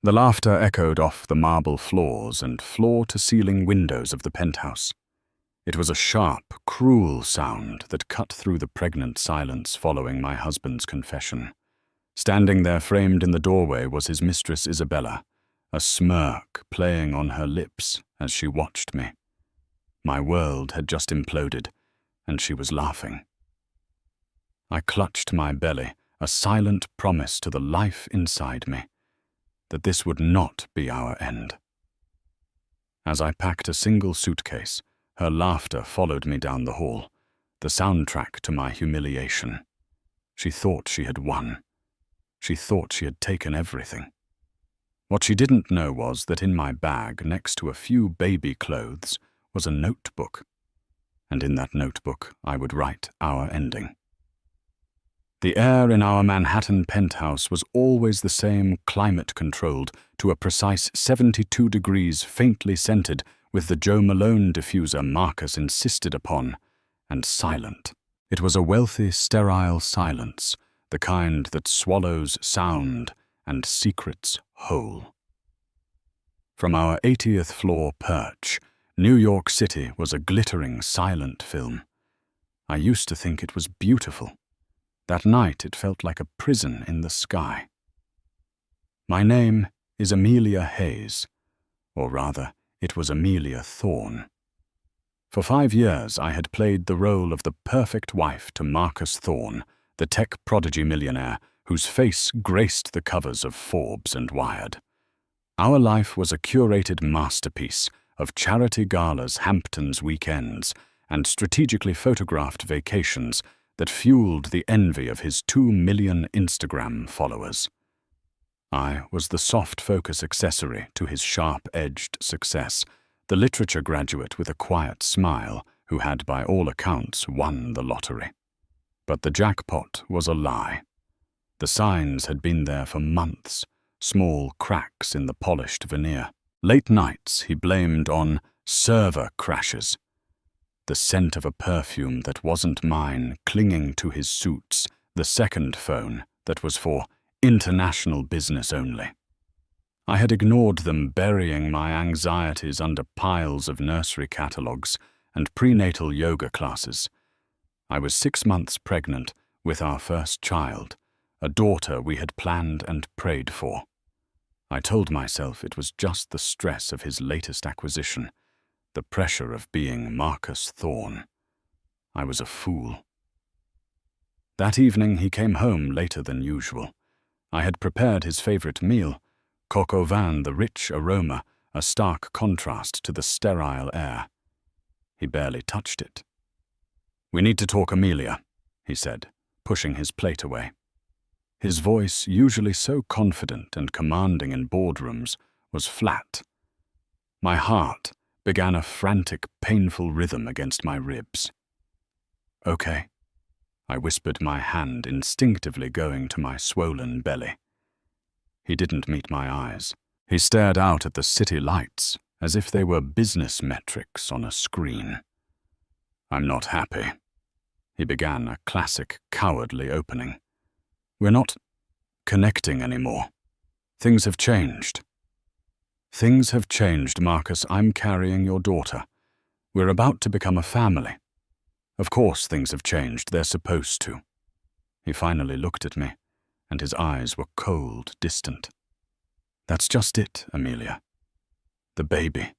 The laughter echoed off the marble floors and floor-to-ceiling windows of the penthouse. It was a sharp, cruel sound that cut through the pregnant silence following my husband's confession. Standing there framed in the doorway was his mistress Isabella, a smirk playing on her lips as she watched me. My world had just imploded, and she was laughing. I clutched my belly, a silent promise to the life inside me, that this would not be our end. As I packed a single suitcase, her laughter followed me down the hall, the soundtrack to my humiliation. She thought she had won. She thought she had taken everything. What she didn't know was that in my bag, next to a few baby clothes, was a notebook. And in that notebook, I would write our ending. The air in our Manhattan penthouse was always the same, climate-controlled, to a precise 72 degrees, faintly scented, with the Joe Malone diffuser Marcus insisted upon, and silent. It was a wealthy, sterile silence, the kind that swallows sound and secrets whole. From our 80th floor perch, New York City was a glittering, silent film. I used to think it was beautiful. That night it felt like a prison in the sky. My name is Amelia Hayes, or rather, it was Amelia Thorne. For 5 years I had played the role of the perfect wife to Marcus Thorne, the tech prodigy millionaire whose face graced the covers of Forbes and Wired. Our life was a curated masterpiece of charity galas, Hamptons weekends, and strategically photographed vacations that fueled the envy of his 2 million Instagram followers. I was the soft focus accessory to his sharp-edged success, the literature graduate with a quiet smile who had by all accounts won the lottery. But the jackpot was a lie. The signs had been there for months, small cracks in the polished veneer. Late nights he blamed on server crashes. The scent of a perfume that wasn't mine clinging to his suits, the second phone that was for international business only. I had ignored them, burying my anxieties under piles of nursery catalogues and prenatal yoga classes. I was 6 months pregnant with our first child, a daughter we had planned and prayed for. I told myself it was just the stress of his latest acquisition, the pressure of being Marcus Thorne. I was a fool. That evening he came home later than usual. I had prepared his favorite meal, coq au vin, the rich aroma, a stark contrast to the sterile air. He barely touched it. "We need to talk, Amelia," he said, pushing his plate away. His voice, usually so confident and commanding in boardrooms, was flat. My heart began a frantic, painful rhythm against my ribs. "Okay," I whispered, my hand instinctively going to my swollen belly. He didn't meet my eyes. He stared out at the city lights as if they were business metrics on a screen. "I'm not happy," he began, a classic cowardly opening. "We're not connecting anymore. Things have changed." "Things have changed, Marcus. I'm carrying your daughter. We're about to become a family. Of course things have changed. They're supposed to." He finally looked at me, and his eyes were cold, distant. "That's just it, Amelia. The baby.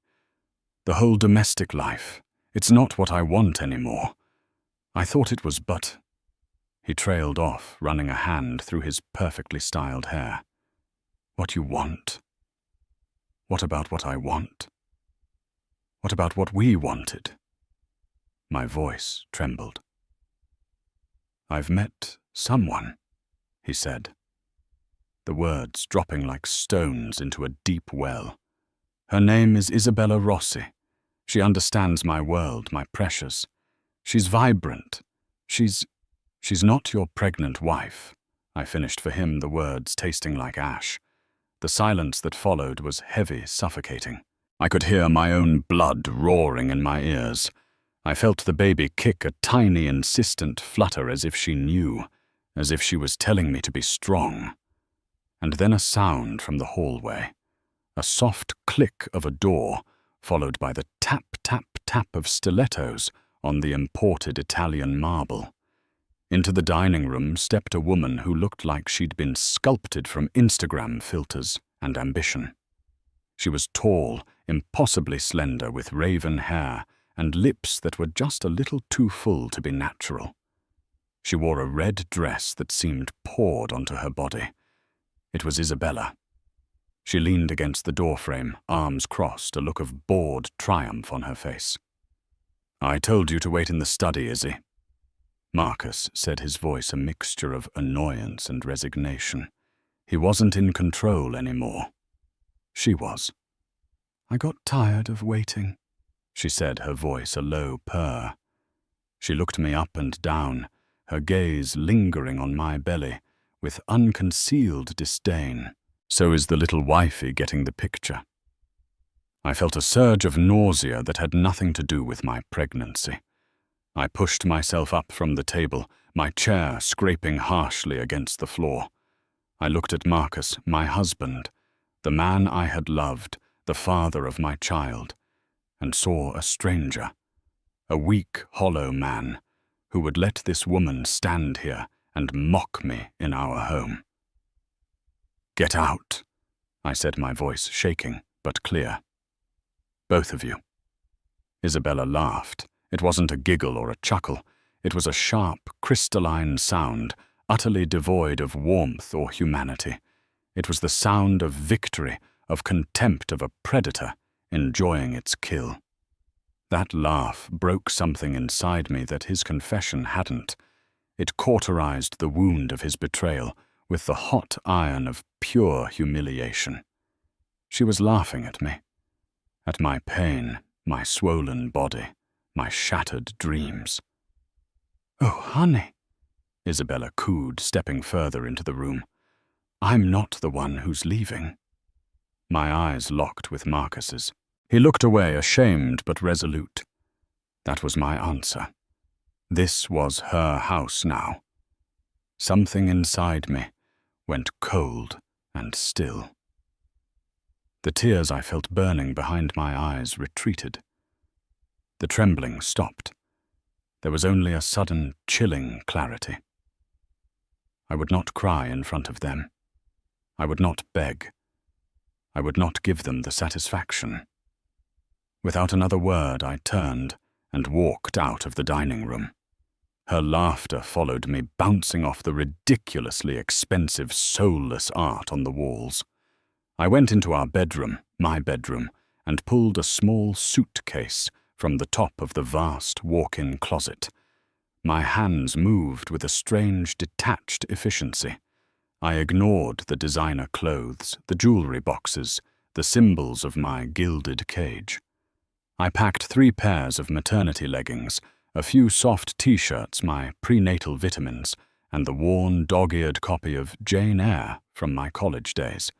The whole domestic life. It's not what I want anymore. I thought it was, but—" He trailed off, running a hand through his perfectly styled hair. "What you want? What about what I want? What about what we wanted?" My voice trembled. "I've met someone," he said, the words dropping like stones into a deep well. "Her name is Isabella Rossi. She understands my world, my pressures. She's vibrant. She's not your pregnant wife." I finished for him, the words tasting like ash. The silence that followed was heavy, suffocating. I could hear my own blood roaring in my ears. I felt the baby kick a tiny, insistent flutter as if she knew, as if she was telling me to be strong. And then a sound from the hallway, A soft click of a door, followed by the tap, tap, tap of stilettos on the imported Italian marble. Into the dining room stepped a woman who looked like she'd been sculpted from Instagram filters and ambition. She was tall, impossibly slender, with raven hair and lips that were just a little too full to be natural. She wore a red dress that seemed poured onto her body. It was Isabella. She leaned against the doorframe, arms crossed, a look of bored triumph on her face. "I told you to wait in the study, Izzy." Marcus said, his voice a mixture of annoyance and resignation. He wasn't in control anymore. She was. "I got tired of waiting," she said, her voice a low purr. She looked me up and down, her gaze lingering on my belly, with unconcealed disdain. So is the little wifey getting the picture. I felt a surge of nausea that had nothing to do with my pregnancy. I pushed myself up from the table, my chair scraping harshly against the floor. I looked at Marcus, my husband, the man I had loved, the father of my child, and saw a stranger, a weak, hollow man, who would let this woman stand here and mock me in our home. "Get out," I said, my voice shaking but clear. "Both of you." Isabella laughed. It wasn't a giggle or a chuckle. It was a sharp, crystalline sound, utterly devoid of warmth or humanity. It was the sound of victory, of contempt of a predator enjoying its kill. That laugh broke something inside me that his confession hadn't. It cauterized the wound of his betrayal with the hot iron of pure humiliation. She was laughing at me, at my pain, my swollen body, my shattered dreams. "Oh, honey," Isabella cooed, stepping further into the room. "I'm not the one who's leaving." My eyes locked with Marcus's. He looked away, ashamed but resolute. That was my answer. This was her house now. Something inside me went cold and still. The tears I felt burning behind my eyes retreated. The trembling stopped. There was only a sudden, chilling clarity. I would not cry in front of them. I would not beg. I would not give them the satisfaction. Without another word, I turned and walked out of the dining room. Her laughter followed me, bouncing off the ridiculously expensive, soulless art on the walls. I went into our bedroom, my bedroom, and pulled a small suitcase from the top of the vast walk-in closet. My hands moved with a strange, detached efficiency. I ignored the designer clothes, the jewelry boxes, the symbols of my gilded cage. I packed 3 pairs of maternity leggings, a few soft t-shirts, my prenatal vitamins, and the worn, dog-eared copy of Jane Eyre from my college days.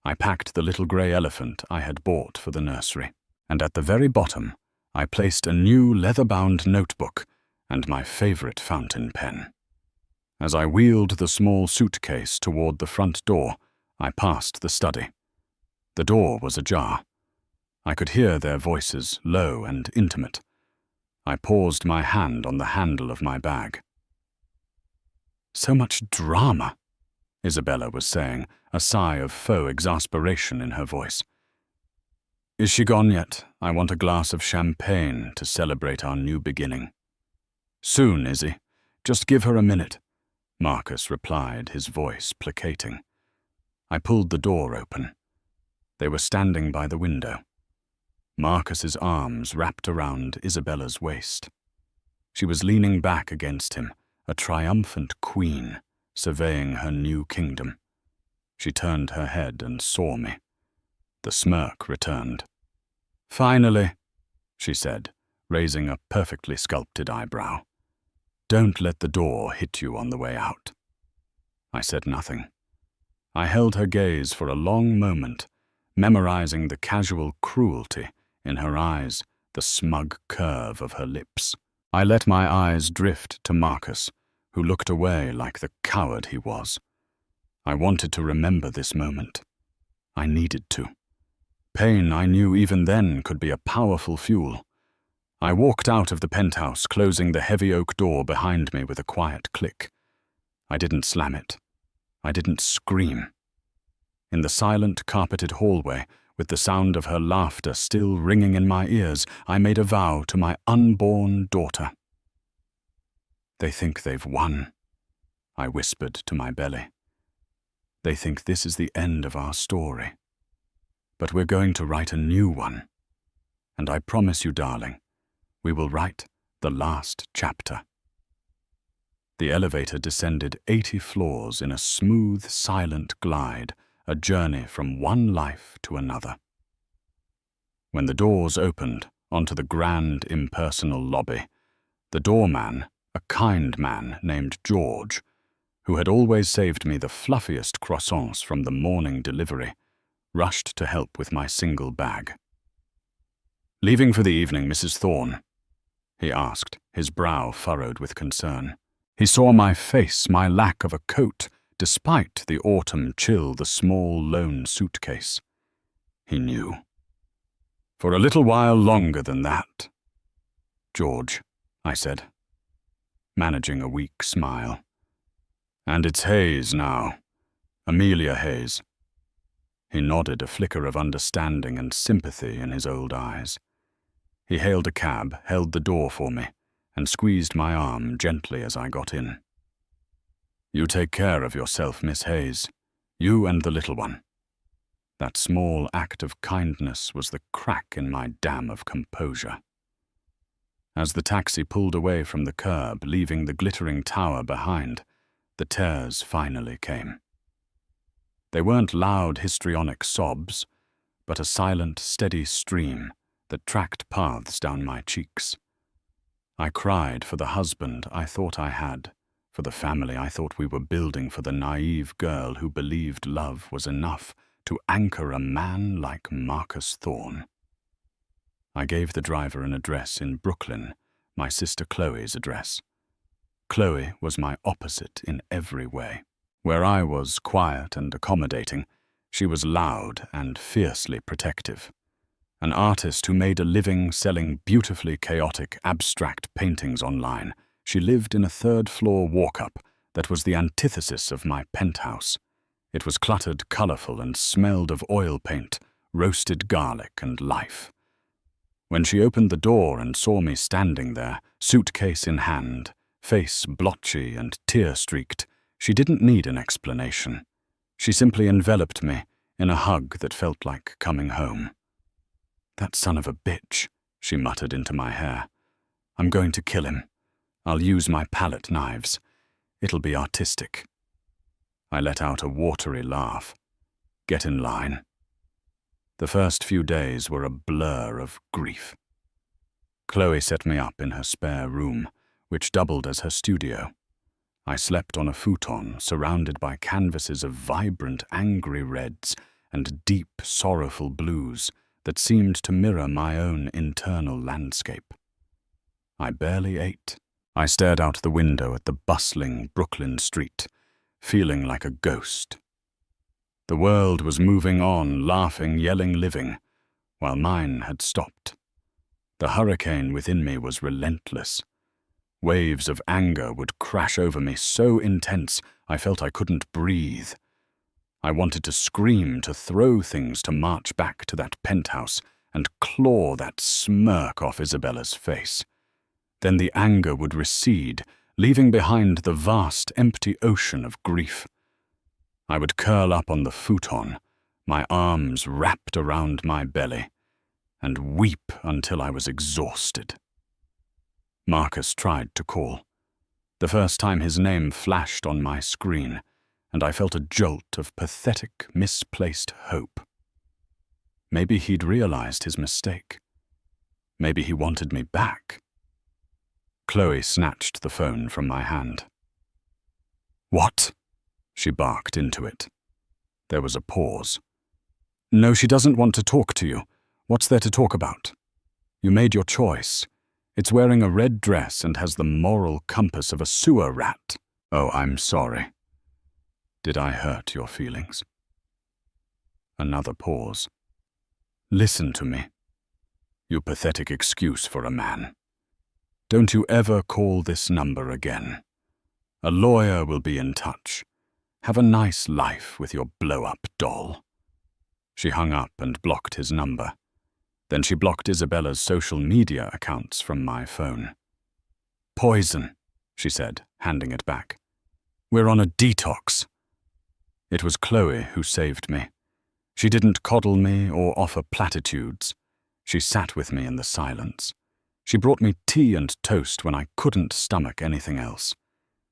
I packed the little grey elephant I had bought for the nursery, and at the very bottom, I placed a new leather-bound notebook and my favorite fountain pen. As I wheeled the small suitcase toward the front door, I passed the study. The door was ajar. I could hear their voices, low and intimate. I paused my hand on the handle of my bag. "So much drama," Isabella was saying, a sigh of faux exasperation in her voice. "Is she gone yet? I want a glass of champagne to celebrate our new beginning." "Soon, Izzy. Just give her a minute," Marcus replied, his voice placating. I pulled the door open. They were standing by the window. Marcus's arms wrapped around Isabella's waist. She was leaning back against him, a triumphant queen, surveying her new kingdom. She turned her head and saw me. The smirk returned. "Finally," she said, raising a perfectly sculpted eyebrow. "Don't let the door hit you on the way out." I said nothing. I held her gaze for a long moment, memorizing the casual cruelty in her eyes, the smug curve of her lips. I let my eyes drift to Marcus, who looked away like the coward he was. I wanted to remember this moment. I needed to. Pain, I knew even then, could be a powerful fuel. I walked out of the penthouse, closing the heavy oak door behind me with a quiet click. I didn't slam it. I didn't scream. In the silent, carpeted hallway, with the sound of her laughter still ringing in my ears, I made a vow to my unborn daughter. "They think they've won," I whispered to my belly. "They think this is the end of our story. But we're going to write a new one. And I promise you, darling, we will write the last chapter." The elevator descended 80 floors in a smooth, silent glide, a journey from one life to another. When the doors opened onto the grand, impersonal lobby, the doorman, a kind man named George, who had always saved me the fluffiest croissants from the morning delivery, rushed to help with my single bag. "Leaving for the evening, Mrs. Thorne?" he asked, his brow furrowed with concern. He saw my face, my lack of a coat, despite the autumn chill, the small lone suitcase. He knew. "For a little while longer than that." "George," I said, managing a weak smile. "And it's Hayes now. Amelia Hayes." He nodded, a flicker of understanding and sympathy in his old eyes. He hailed a cab, held the door for me, and squeezed my arm gently as I got in. "You take care of yourself, Miss Hayes. You and the little one." That small act of kindness was the crack in my dam of composure. As the taxi pulled away from the curb, leaving the glittering tower behind, the tears finally came. They weren't loud histrionic sobs, but a silent, steady stream that tracked paths down my cheeks. I cried for the husband I thought I had, for the family I thought we were building, for the naive girl who believed love was enough to anchor a man like Marcus Thorne. I gave the driver an address in Brooklyn, my sister Chloe's address. Chloe was my opposite in every way. Where I was quiet and accommodating, she was loud and fiercely protective. An artist who made a living selling beautifully chaotic abstract paintings online, she lived in a third-floor walk-up that was the antithesis of my penthouse. It was cluttered, colorful, and smelled of oil paint, roasted garlic, and life. When she opened the door and saw me standing there, suitcase in hand, face blotchy and tear-streaked, she didn't need an explanation. She simply enveloped me in a hug that felt like coming home. "That son of a bitch," she muttered into my hair. "I'm going to kill him. I'll use my palette knives. It'll be artistic." I let out a watery laugh. "Get in line." The first few days were a blur of grief. Chloe set me up in her spare room, which doubled as her studio. I slept on a futon surrounded by canvases of vibrant, angry reds and deep, sorrowful blues that seemed to mirror my own internal landscape. I barely ate. I stared out the window at the bustling Brooklyn street, feeling like a ghost. The world was moving on, laughing, yelling, living, while mine had stopped. The hurricane within me was relentless. Waves of anger would crash over me so intense I felt I couldn't breathe. I wanted to scream, to throw things, to march back to that penthouse and claw that smirk off Isabella's face. Then the anger would recede, leaving behind the vast, empty ocean of grief. I would curl up on the futon, my arms wrapped around my belly, and weep until I was exhausted. Marcus tried to call. The first time his name flashed on my screen, and I felt a jolt of pathetic, misplaced hope. Maybe he'd realized his mistake. Maybe he wanted me back. Chloe snatched the phone from my hand. "What?" she barked into it. There was a pause. "No, she doesn't want to talk to you. What's there to talk about? You made your choice. It's wearing a red dress and has the moral compass of a sewer rat. Oh, I'm sorry. Did I hurt your feelings?" Another pause. Listen to me, you pathetic excuse for a man. Don't you ever call this number again. A lawyer will be in touch. Have a nice life with your blow-up doll." She hung up and blocked his number. Then she blocked Isabella's social media accounts from my phone. "Poison," she said, handing it back. "We're on a detox." It was Chloe who saved me. She didn't coddle me or offer platitudes. She sat with me in the silence. She brought me tea and toast when I couldn't stomach anything else.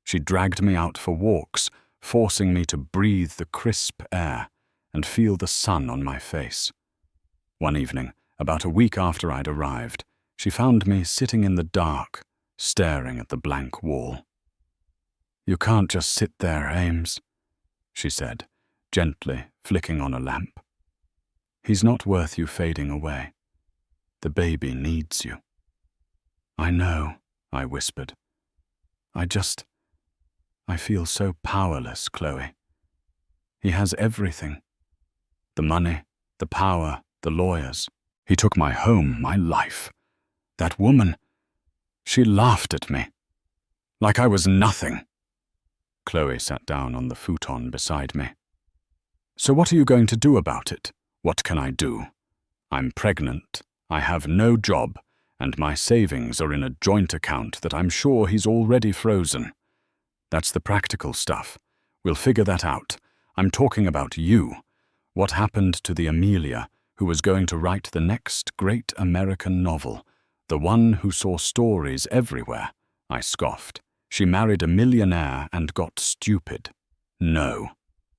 She dragged me out for walks, forcing me to breathe the crisp air and feel the sun on my face. One evening, about a week after I'd arrived, she found me sitting in the dark, staring at the blank wall. "You can't just sit there, Ames," she said, gently flicking on a lamp. "He's not worth you fading away. The baby needs you." "I know," I whispered. I feel so powerless, Chloe. He has everything. The money, the power, the lawyers. He took my home, my life. That woman, she laughed at me. Like I was nothing." Chloe sat down on the futon beside me. "So what are you going to do about it? What can I do? I'm pregnant, I have no job, and my savings are in a joint account that I'm sure he's already frozen. That's the practical stuff. We'll figure that out. I'm talking about you. What happened to the Amelia who was going to write the next great American novel, the one who saw stories everywhere?" I scoffed. "She married a millionaire and got stupid." "No,"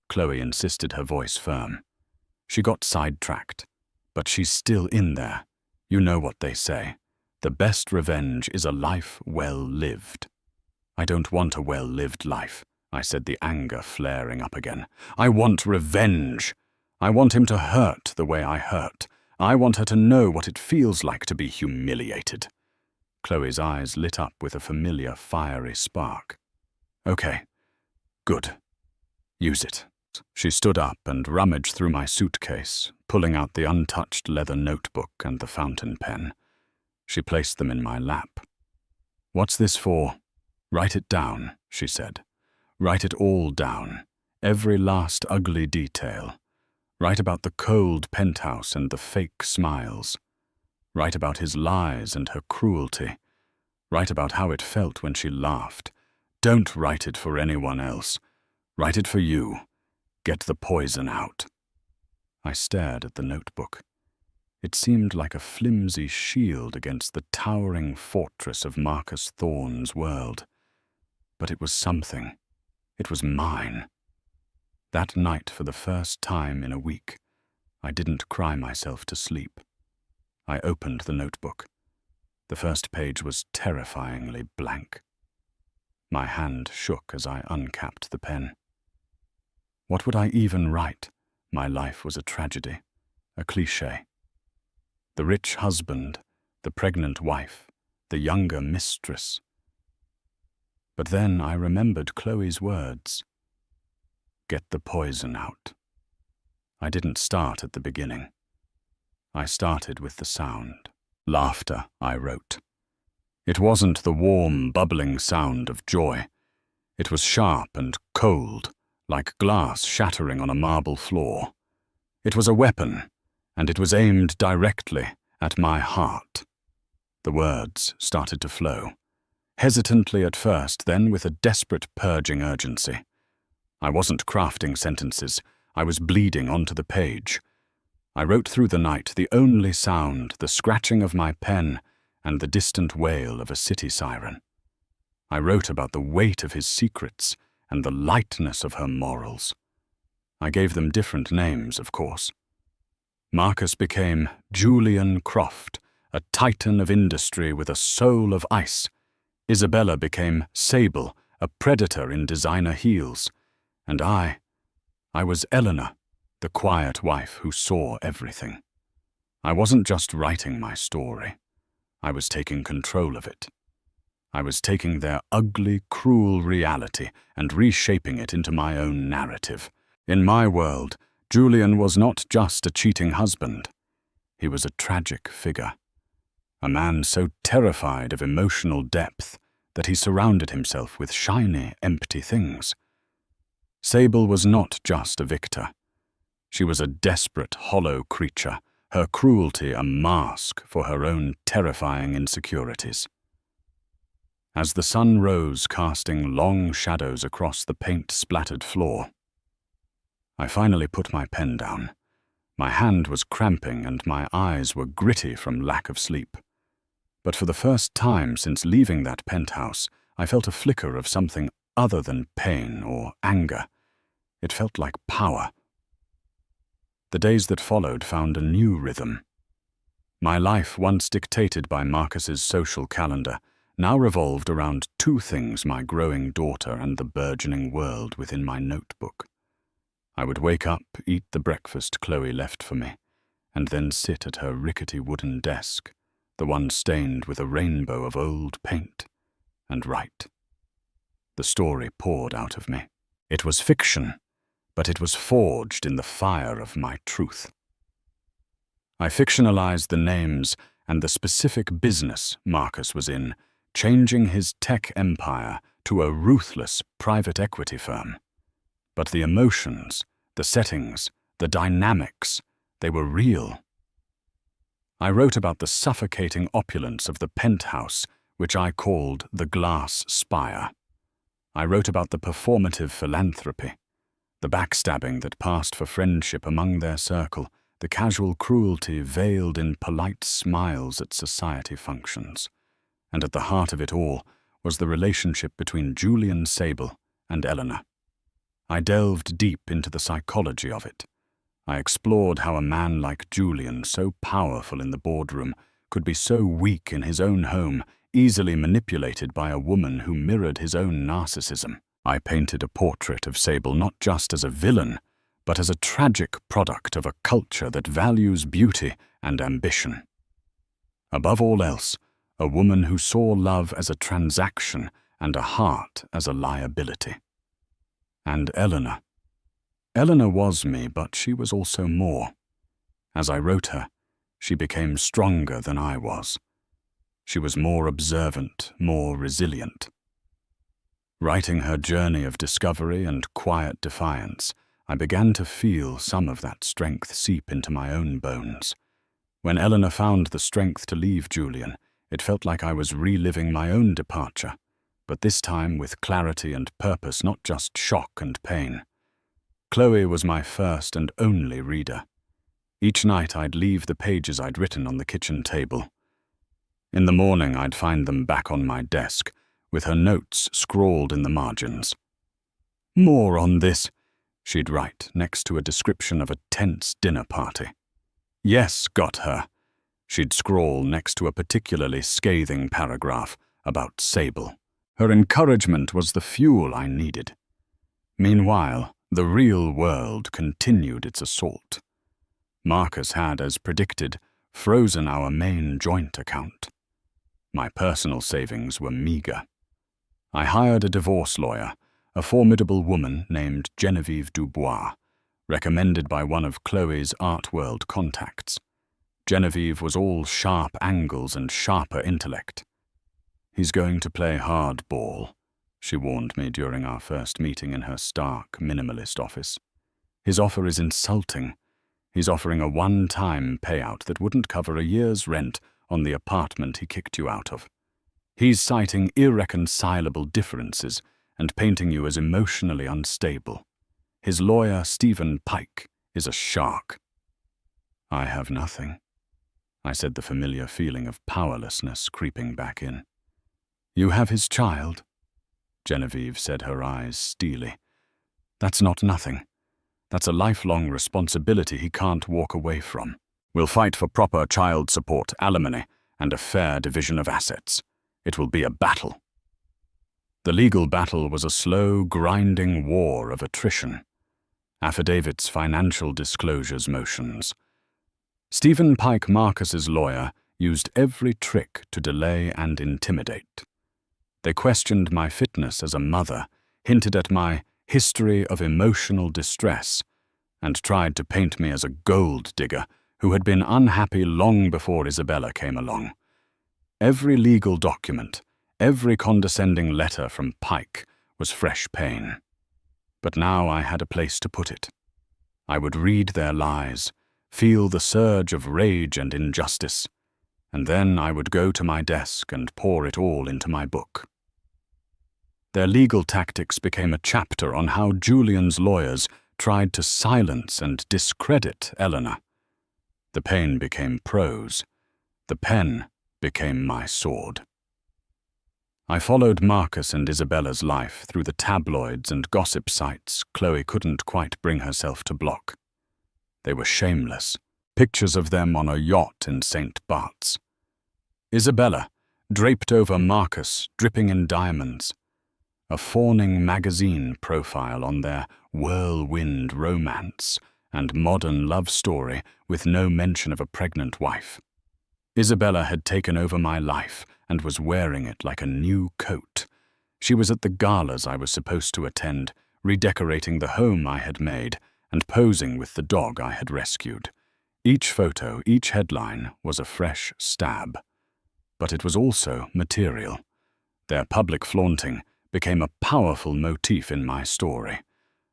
Chloe insisted, her voice firm. "She got sidetracked, but she's still in there. You know what they say. The best revenge is a life well lived." "I don't want a well-lived life," I said, the anger flaring up again. "I want revenge. I want him to hurt the way I hurt. I want her to know what it feels like to be humiliated." Chloe's eyes lit up with a familiar fiery spark. "Okay, good. Use it." She stood up and rummaged through my suitcase, pulling out the untouched leather notebook and the fountain pen. She placed them in my lap. "What's this for?" "Write it down," she said. "Write it all down, every last ugly detail. Write about the cold penthouse and the fake smiles. Write about his lies and her cruelty. Write about how it felt when she laughed. Don't write it for anyone else. Write it for you. Get the poison out." I stared at the notebook. It seemed like a flimsy shield against the towering fortress of Marcus Thorne's world. But it was something. It was mine. That night, for the first time in a week, I didn't cry myself to sleep. I opened the notebook. The first page was terrifyingly blank. My hand shook as I uncapped the pen. What would I even write? My life was a tragedy, a cliché. The rich husband, the pregnant wife, the younger mistress. But then I remembered Chloe's words. Get the poison out. I didn't start at the beginning. I started with the sound. Laughter, I wrote. It wasn't the warm, bubbling sound of joy. It was sharp and cold, like glass shattering on a marble floor. It was a weapon, and it was aimed directly at my heart. The words started to flow, hesitantly at first, then with a desperate purging urgency. I wasn't crafting sentences. I was bleeding onto the page. I wrote through the night, the only sound, the scratching of my pen and the distant wail of a city siren. I wrote about the weight of his secrets and the lightness of her morals. I gave them different names, of course. Marcus became Julian Croft, a titan of industry with a soul of ice. Isabella became Sable, a predator in designer heels. And I was Eleanor, the quiet wife who saw everything. I wasn't just writing my story. I was taking control of it. I was taking their ugly, cruel reality and reshaping it into my own narrative. In my world, Julian was not just a cheating husband. He was a tragic figure, a man so terrified of emotional depth that he surrounded himself with shiny, empty things. Sable was not just a victor. She was a desperate, hollow creature, her cruelty a mask for her own terrifying insecurities. As the sun rose, casting long shadows across the paint-splattered floor, I finally put my pen down. My hand was cramping and my eyes were gritty from lack of sleep. But for the first time since leaving that penthouse, I felt a flicker of something other than pain or anger. It felt like power. The days that followed found a new rhythm. My life, once dictated by Marcus's social calendar, now revolved around two things: my growing daughter and the burgeoning world within my notebook. I would wake up, eat the breakfast Chloe left for me, and then sit at her rickety wooden desk, the one stained with a rainbow of old paint, and write. The story poured out of me. It was fiction, but it was forged in the fire of my truth. I fictionalized the names and the specific business Marcus was in, changing his tech empire to a ruthless private equity firm. But the emotions, the settings, the dynamics, they were real. I wrote about the suffocating opulence of the penthouse, which I called the glass spire. I wrote about the performative philanthropy, the backstabbing that passed for friendship among their circle, the casual cruelty veiled in polite smiles at society functions. And at the heart of it all was the relationship between Julian Sable and Eleanor. I delved deep into the psychology of it. I explored how a man like Julian, so powerful in the boardroom, could be so weak in his own home, easily manipulated by a woman who mirrored his own narcissism. I painted a portrait of Sable not just as a villain, but as a tragic product of a culture that values beauty and ambition. Above all else, a woman who saw love as a transaction and a heart as a liability. And Eleanor. Eleanor was me, but she was also more. As I wrote her, she became stronger than I was. She was more observant, more resilient. Writing her journey of discovery and quiet defiance, I began to feel some of that strength seep into my own bones. When Eleanor found the strength to leave Julian, it felt like I was reliving my own departure, but this time with clarity and purpose, not just shock and pain. Chloe was my first and only reader. Each night I'd leave the pages I'd written on the kitchen table. In the morning I'd find them back on my desk, with her notes scrawled in the margins. "More on this," she'd write next to a description of a tense dinner party. "Yes, got her," she'd scrawl next to a particularly scathing paragraph about Sable. Her encouragement was the fuel I needed. Meanwhile, the real world continued its assault. Marcus had, as predicted, frozen our main joint account. My personal savings were meager. I hired a divorce lawyer, a formidable woman named Genevieve Dubois, recommended by one of Chloe's art world contacts. Genevieve was all sharp angles and sharper intellect. "He's going to play hardball," she warned me during our first meeting in her stark, minimalist office. "His offer is insulting. He's offering a one-time payout that wouldn't cover a year's rent on the apartment he kicked you out of. He's citing irreconcilable differences and painting you as emotionally unstable. His lawyer, Stephen Pike, is a shark." "I have nothing," I said, the familiar feeling of powerlessness creeping back in. "You have his child," Genevieve said, her eyes steely. "That's not nothing. That's a lifelong responsibility he can't walk away from. We'll fight for proper child support, alimony, and a fair division of assets. It will be a battle." The legal battle was a slow, grinding war of attrition. Affidavits, financial disclosures, motions. Stephen Pike Marcus's lawyer used every trick to delay and intimidate. They questioned my fitness as a mother, hinted at my history of emotional distress, and tried to paint me as a gold digger who had been unhappy long before Isabella came along. Every legal document, every condescending letter from Pike was fresh pain. But now I had a place to put it. I would read their lies, feel the surge of rage and injustice, and then I would go to my desk and pour it all into my book. Their legal tactics became a chapter on how Julian's lawyers tried to silence and discredit Eleanor. The pain became prose. The pen became my sword. I followed Marcus and Isabella's life through the tabloids and gossip sites Chloe couldn't quite bring herself to block. They were shameless, pictures of them on a yacht in St. Bart's. Isabella, draped over Marcus, dripping in diamonds. A fawning magazine profile on their whirlwind romance and modern love story with no mention of a pregnant wife. Isabella had taken over my life and was wearing it like a new coat. She was at the galas I was supposed to attend, redecorating the home I had made and posing with the dog I had rescued. Each photo, each headline was a fresh stab. But it was also material. Their public flaunting became a powerful motif in my story.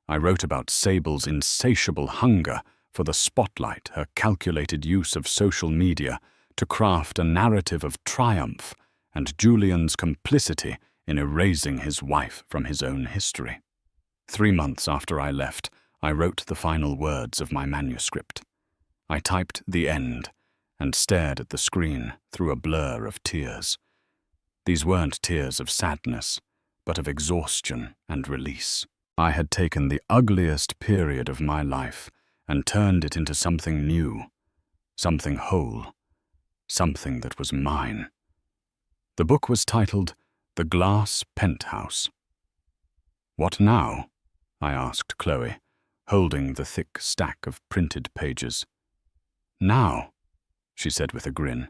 I wrote about Sable's insatiable hunger for the spotlight, her calculated use of social media to craft a narrative of triumph, and Julian's complicity in erasing his wife from his own history. 3 months after I left, I wrote the final words of my manuscript. I typed the end and stared at the screen through a blur of tears. These weren't tears of sadness, but of exhaustion and release. I had taken the ugliest period of my life and turned it into something new, something whole, something that was mine. The book was titled The Glass Penthouse. "What now?" I asked Chloe, holding the thick stack of printed pages. "Now," she said with a grin,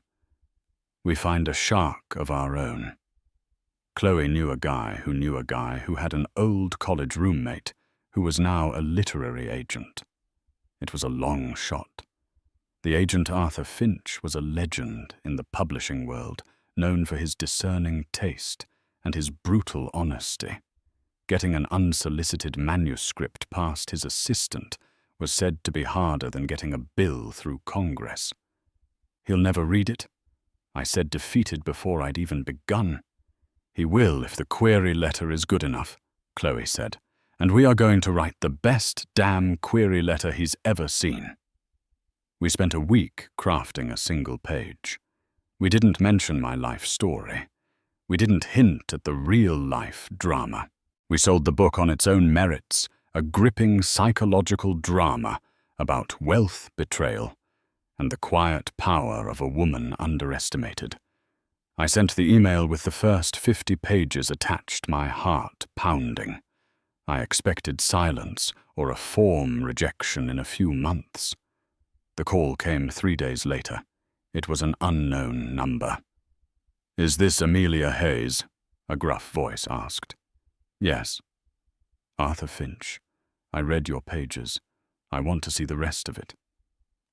"we find a shark of our own." Chloe knew a guy who had an old college roommate who was now a literary agent. It was a long shot. The agent Arthur Finch was a legend in the publishing world, known for his discerning taste and his brutal honesty. Getting an unsolicited manuscript past his assistant was said to be harder than getting a bill through Congress. "He'll never read it?" I said, defeated before I'd even begun. "He will if the query letter is good enough," Chloe said, "and we are going to write the best damn query letter he's ever seen." We spent a week crafting a single page. We didn't mention my life story. We didn't hint at the real-life drama. We sold the book on its own merits, a gripping psychological drama about wealth betrayal and the quiet power of a woman underestimated. I sent the email with the first 50 pages attached, my heart pounding. I expected silence or a form rejection in a few months. The call came 3 days later. It was an unknown number. "Is this Amelia Hayes?" a gruff voice asked. "Yes." "Arthur Finch, I read your pages. I want to see the rest of it.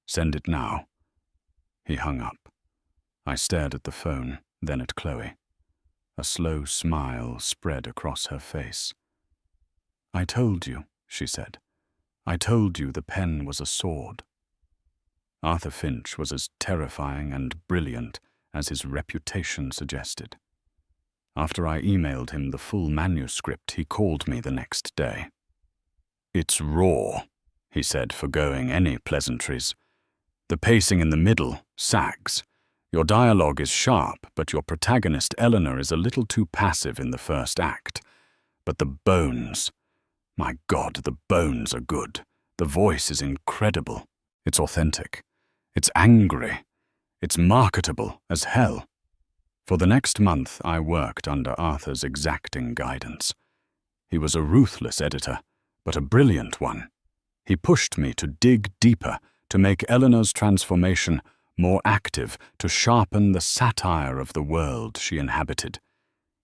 Send it now." He hung up. I stared at the phone, then at Chloe. A slow smile spread across her face. "I told you," she said. "I told you the pen was a sword." Arthur Finch was as terrifying and brilliant as his reputation suggested. After I emailed him the full manuscript, he called me the next day. "It's raw," he said, forgoing any pleasantries. "The pacing in the middle sags. Your dialogue is sharp, but your protagonist Eleanor is a little too passive in the first act. But the bones, my God, the bones are good. The voice is incredible. It's authentic. It's angry. It's marketable as hell." For the next month, I worked under Arthur's exacting guidance. He was a ruthless editor, but a brilliant one. He pushed me to dig deeper, to make Eleanor's transformation more active, to sharpen the satire of the world she inhabited.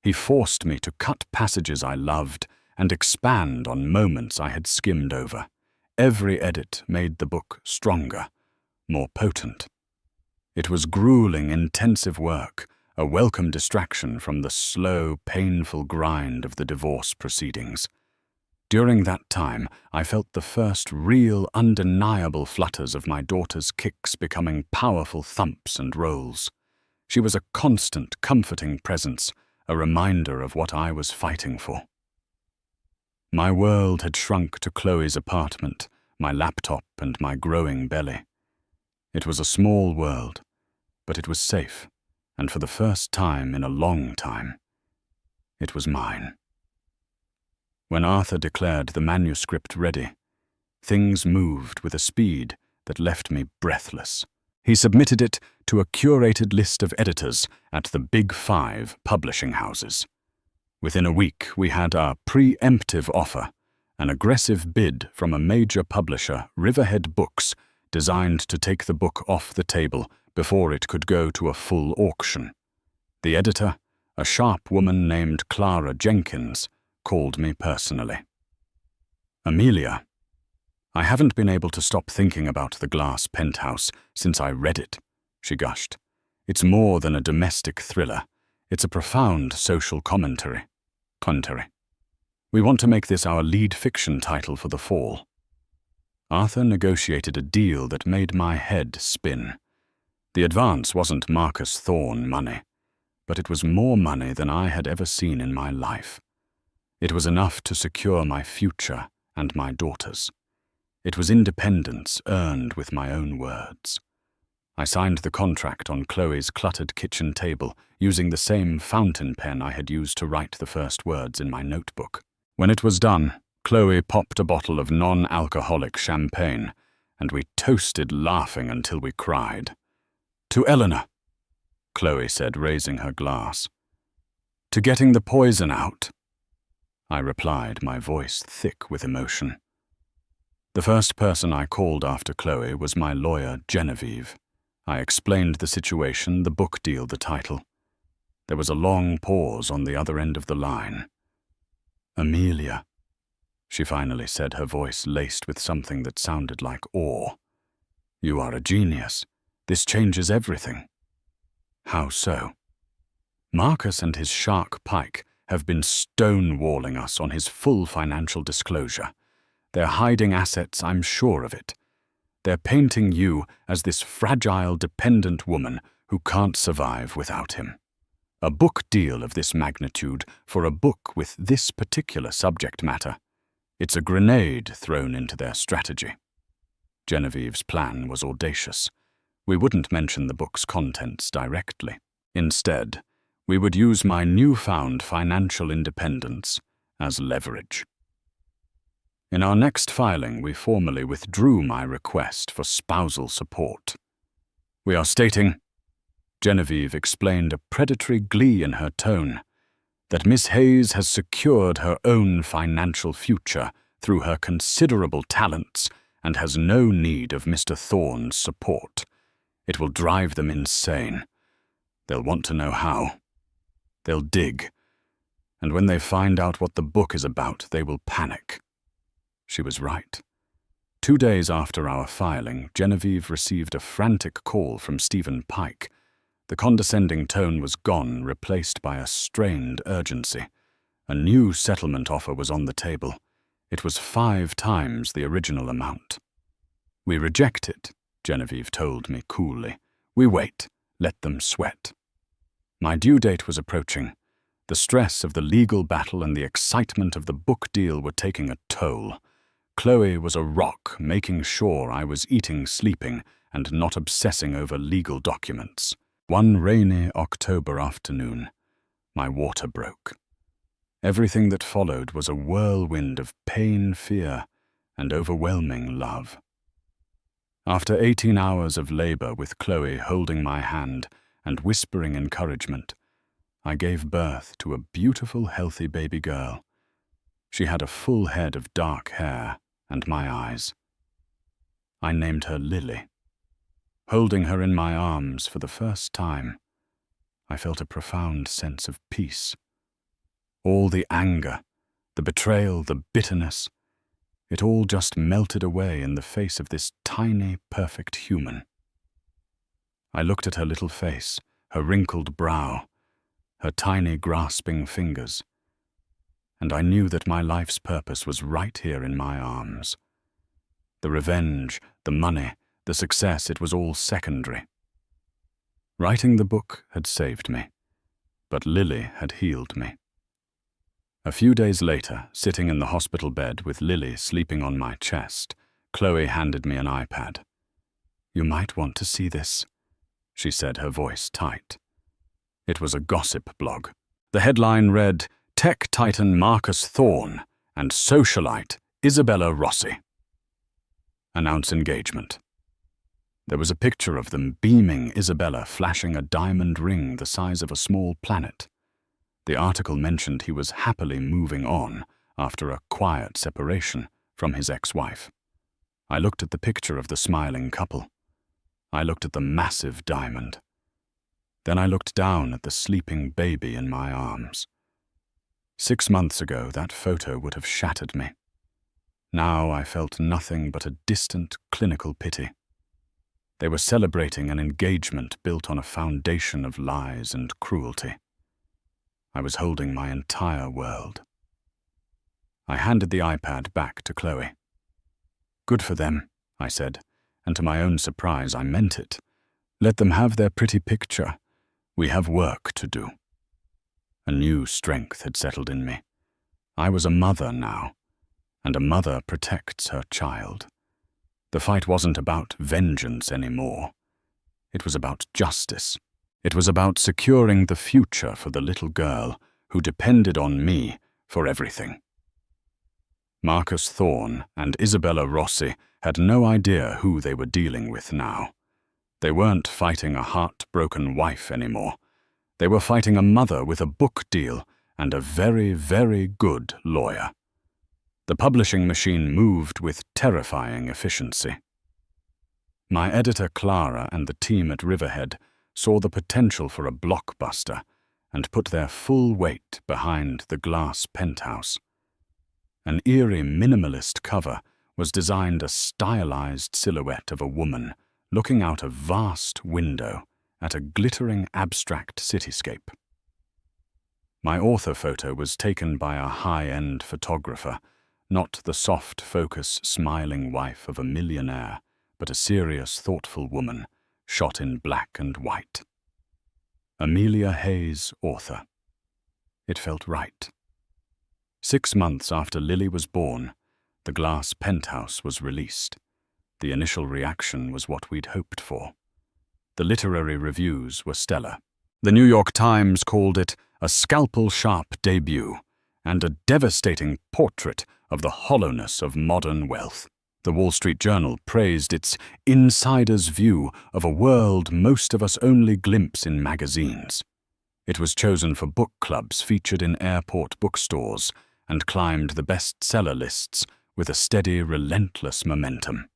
He forced me to cut passages I loved and expand on moments I had skimmed over. Every edit made the book stronger, more potent. It was grueling, intensive work, a welcome distraction from the slow, painful grind of the divorce proceedings. During that time, I felt the first real, undeniable flutters of my daughter's kicks becoming powerful thumps and rolls. She was a constant, comforting presence, a reminder of what I was fighting for. My world had shrunk to Chloe's apartment, my laptop and my growing belly. It was a small world, but it was safe, and for the first time in a long time, it was mine. When Arthur declared the manuscript ready, things moved with a speed that left me breathless. He submitted it to a curated list of editors at the Big Five publishing houses. Within a week, we had a preemptive offer, an aggressive bid from a major publisher, Riverhead Books, designed to take the book off the table before it could go to a full auction. The editor, a sharp woman named Clara Jenkins, called me personally. "Amelia, I haven't been able to stop thinking about the glass penthouse since I read it," she gushed. "It's more than a domestic thriller. It's a profound social commentary. We want to make this our lead fiction title for the fall." Arthur negotiated a deal that made my head spin. The advance wasn't Marcus Thorne money, but it was more money than I had ever seen in my life. It was enough to secure my future and my daughter's. It was independence earned with my own words. I signed the contract on Chloe's cluttered kitchen table, using the same fountain pen I had used to write the first words in my notebook. When it was done, Chloe popped a bottle of non-alcoholic champagne, and we toasted laughing until we cried. "To Eleanor," Chloe said, raising her glass. "To getting the poison out," I replied, my voice thick with emotion. The first person I called after Chloe was my lawyer, Genevieve. I explained the situation, the book deal, the title. There was a long pause on the other end of the line. "Amelia," she finally said, her voice laced with something that sounded like awe. "You are a genius. This changes everything." "How so?" "Marcus and his shark Pike have been stonewalling us on his full financial disclosure. They're hiding assets, I'm sure of it. They're painting you as this fragile, dependent woman who can't survive without him. A book deal of this magnitude for a book with this particular subject matter. It's a grenade thrown into their strategy." Genevieve's plan was audacious. We wouldn't mention the book's contents directly. Instead, we would use my newfound financial independence as leverage. In our next filing, we formally withdrew my request for spousal support. "We are stating," Genevieve explained, a predatory glee in her tone, "that Miss Hayes has secured her own financial future through her considerable talents and has no need of Mr. Thorne's support. It will drive them insane. They'll want to know how. They'll dig. And when they find out what the book is about, they will panic." She was right. 2 days after our filing, Genevieve received a frantic call from Stephen Pike. The condescending tone was gone, replaced by a strained urgency. A new settlement offer was on the table. It was 5 times the original amount. "We reject it," Genevieve told me coolly. "We wait. Let them sweat." My due date was approaching. The stress of the legal battle and the excitement of the book deal were taking a toll. Chloe was a rock, making sure I was eating, sleeping, and not obsessing over legal documents. One rainy October afternoon, my water broke. Everything that followed was a whirlwind of pain, fear, and overwhelming love. After 18 hours of labor with Chloe holding my hand and whispering encouragement, I gave birth to a beautiful, healthy baby girl. She had a full head of dark hair and my eyes. I named her Lily. Holding her in my arms for the first time, I felt a profound sense of peace. All the anger, the betrayal, the bitterness, it all just melted away in the face of this tiny, perfect human. I looked at her little face, her wrinkled brow, her tiny grasping fingers, and I knew that my life's purpose was right here in my arms. The revenge, the money, the success, it was all secondary. Writing the book had saved me, but Lily had healed me. A few days later, sitting in the hospital bed with Lily sleeping on my chest, Chloe handed me an iPad. "You might want to see this," she said, her voice tight. It was a gossip blog. The headline read, "Tech Titan Marcus Thorne and Socialite Isabella Rossi announce engagement." There was a picture of them beaming Isabella, flashing a diamond ring the size of a small planet. The article mentioned he was happily moving on after a quiet separation from his ex-wife. I looked at the picture of the smiling couple. I looked at the massive diamond. Then I looked down at the sleeping baby in my arms. 6 months ago, that photo would have shattered me. Now I felt nothing but a distant clinical pity. They were celebrating an engagement built on a foundation of lies and cruelty. I was holding my entire world. I handed the iPad back to Chloe. "Good for them," I said, and to my own surprise I meant it. "Let them have their pretty picture. We have work to do." A new strength had settled in me. I was a mother now, and a mother protects her child. The fight wasn't about vengeance anymore. It was about justice. It was about securing the future for the little girl who depended on me for everything. Marcus Thorne and Isabella Rossi had no idea who they were dealing with now. They weren't fighting a heartbroken wife anymore. They were fighting a mother with a book deal and a very, very good lawyer. The publishing machine moved with terrifying efficiency. My editor Clara and the team at Riverhead saw the potential for a blockbuster and put their full weight behind the glass penthouse. An eerie minimalist cover was designed a stylized silhouette of a woman looking out a vast window at a glittering abstract cityscape. My author photo was taken by a high-end photographer, not the soft-focus, smiling wife of a millionaire, but a serious, thoughtful woman, shot in black and white. Amelia Hayes, author. It felt right. 6 months after Lily was born, the glass penthouse was released. The initial reaction was what we'd hoped for. The literary reviews were stellar. The New York Times called it a scalpel-sharp debut and a devastating portrait of the hollowness of modern wealth. The Wall Street Journal praised its insider's view of a world most of us only glimpse in magazines. It was chosen for book clubs, featured in airport bookstores, and climbed the bestseller lists with a steady, relentless momentum.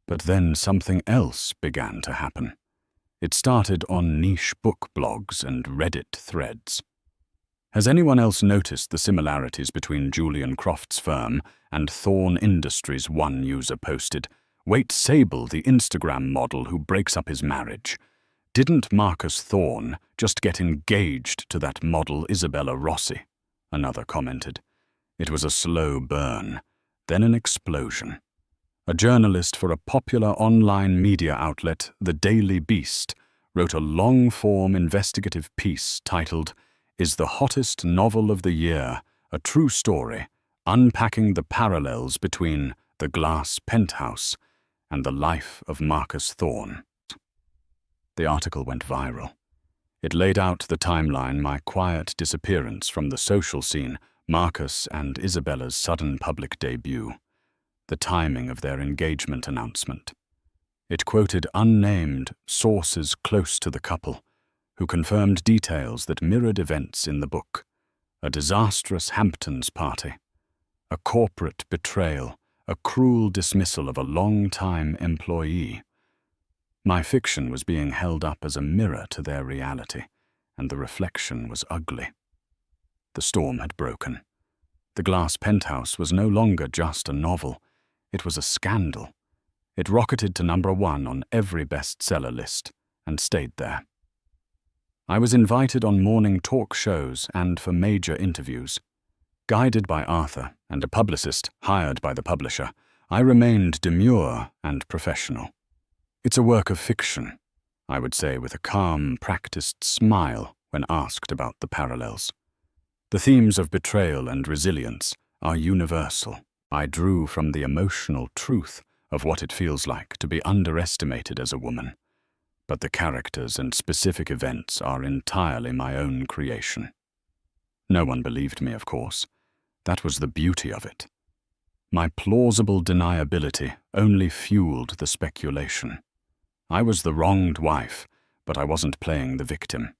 But then something else began to happen. It started on niche book blogs and Reddit threads. Has anyone else noticed the similarities between Julian Croft's firm and Thorne Industries? One user posted, "Wait Sable, the Instagram model who breaks up his marriage. Didn't Marcus Thorne just get engaged to that model Isabella Rossi?" Another commented. It was a slow burn, then an explosion. A journalist for a popular online media outlet, The Daily Beast, wrote a long-form investigative piece titled, "Is the Hottest Novel of the Year a True Story, Unpacking the Parallels Between the Glass Penthouse and the Life of Marcus Thorne?" The article went viral. It laid out the timeline, my quiet disappearance from the social scene, Marcus and Isabella's sudden public debut, the timing of their engagement announcement. It quoted unnamed sources close to the couple, who confirmed details that mirrored events in the book: a disastrous Hamptons party, a corporate betrayal, a cruel dismissal of a long-time employee. My fiction was being held up as a mirror to their reality, and the reflection was ugly. The storm had broken. The Glass Penthouse was no longer just a novel. It was a scandal. It rocketed to #1 on every bestseller list, and stayed there. I was invited on morning talk shows and for major interviews. Guided by Arthur and a publicist hired by the publisher, I remained demure and professional. It's a work of fiction, I would say with a calm, practiced smile when asked about the parallels. The themes of betrayal and resilience are universal. I drew from the emotional truth of what it feels like to be underestimated as a woman, but the characters and specific events are entirely my own creation. No one believed me, of course. That was the beauty of it. My plausible deniability only fueled the speculation. I was the wronged wife, but I wasn't playing the victim.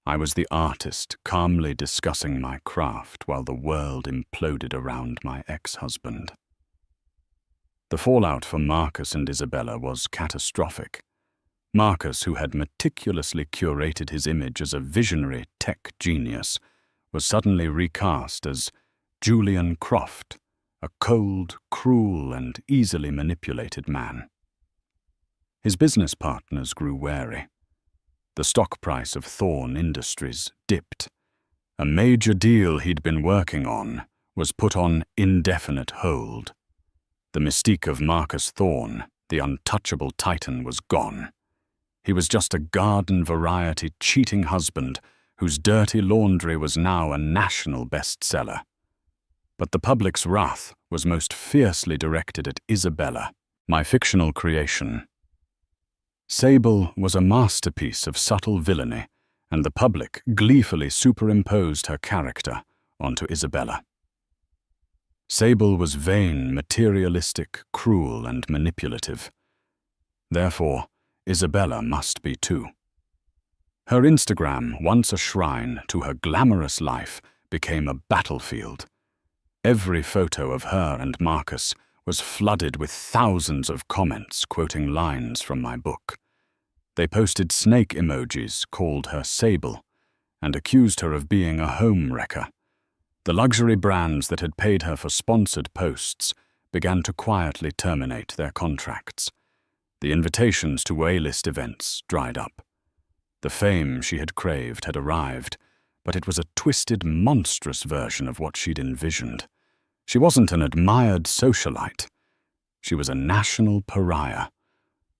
I was the artist calmly discussing my craft while the world imploded around my ex-husband. The fallout for Marcus and Isabella was catastrophic. Marcus, who had meticulously curated his image as a visionary tech genius, was suddenly recast as Julian Croft, a cold, cruel, and easily manipulated man. His business partners grew wary. The stock price of Thorne Industries dipped. A major deal he'd been working on was put on indefinite hold. The mystique of Marcus Thorne, the untouchable titan, was gone. He was just a garden-variety cheating husband whose dirty laundry was now a national bestseller. But the public's wrath was most fiercely directed at Isabella, my fictional creation. Sable was a masterpiece of subtle villainy, and the public gleefully superimposed her character onto Isabella. Sable was vain, materialistic, cruel, and manipulative. Therefore, Isabella must be too. Her Instagram, once a shrine to her glamorous life, became a battlefield. Every photo of her and Marcus was flooded with thousands of comments quoting lines from my book. They posted snake emojis, called her Sable, and accused her of being a home wrecker. The luxury brands that had paid her for sponsored posts began to quietly terminate their contracts. The invitations to A-list events dried up. The fame she had craved had arrived, but it was a twisted, monstrous version of what she'd envisioned. She wasn't an admired socialite. She was a national pariah.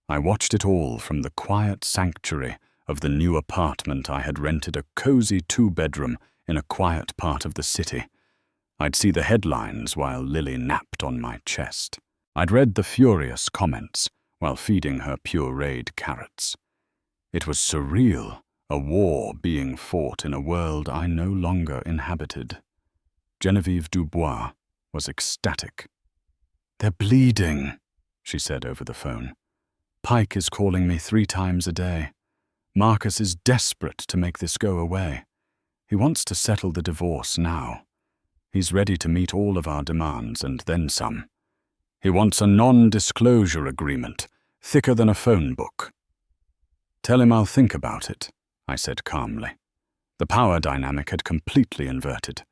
I watched it all from the quiet sanctuary of the new apartment I had rented, a cozy 2-bedroom in a quiet part of the city. I'd see the headlines while Lily napped on my chest. I'd read the furious comments while feeding her pureed carrots. It was surreal, a war being fought in a world I no longer inhabited. Genevieve Dubois was ecstatic. "They're bleeding," she said over the phone. "Pike is calling me 3 times a day. Marcus is desperate to make this go away. He wants to settle the divorce now. He's ready to meet all of our demands and then some. He wants a non-disclosure agreement, thicker than a phone book." "Tell him I'll think about it," I said calmly. The power dynamic had completely inverted.